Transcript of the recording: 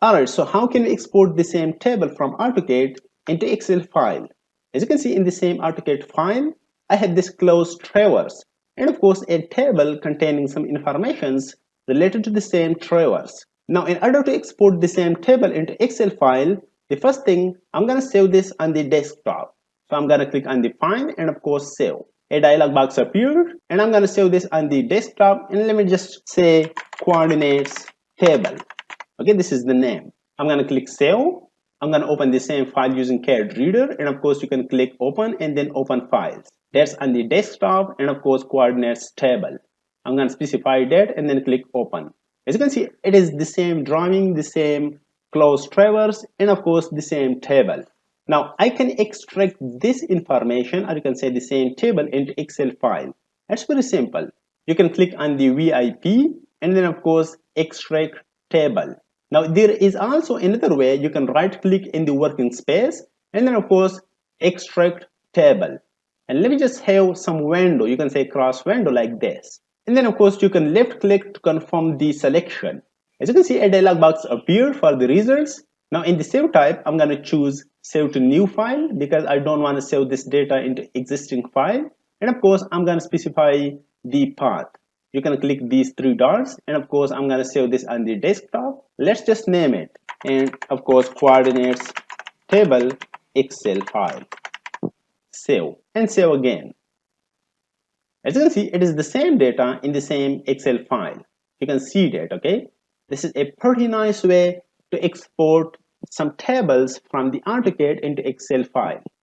Alright, so how can we export the same table from AutoCAD into Excel file? As you can see in the same AutoCAD file, I have this closed traverse and of course a table containing some informations related to the same traverse. Now in order to export the same table into Excel file, the first thing I'm going to save this on the desktop. So I'm going to click on the file and of course save. A dialog box appeared and I'm going to save this on the desktop and let me just say coordinates table. Okay, this is the name. I'm going to click save. I'm going to open the same file using CAD Reader and of course you can click open and then open files. That's on the desktop and of course coordinates table. I'm going to specify that and then click open. As you can see, it is the same drawing, the same closed traverse and of course the same table. Now I can extract this information or you can say the same table into Excel file. That's very simple. You can click on the VIP and then of course extract table. Now there is also another way. You can right click in the working space and then of course extract table. And let me just have some window, you can say cross window like this. And then of course you can left click to confirm the selection. As you can see, a dialog box appeared for the results. Now in the save type, I'm going to choose save to new file because I don't want to save this data into existing file. And of course I'm going to specify the path. You can click these three dots and of course I'm going to save this on the desktop. Let's just name it and of course coordinates table Excel file. Save and save again. As you can see, it is the same data in the same Excel file. You can see that, okay? This is a pretty nice way to export some tables from the AutoCAD into Excel file.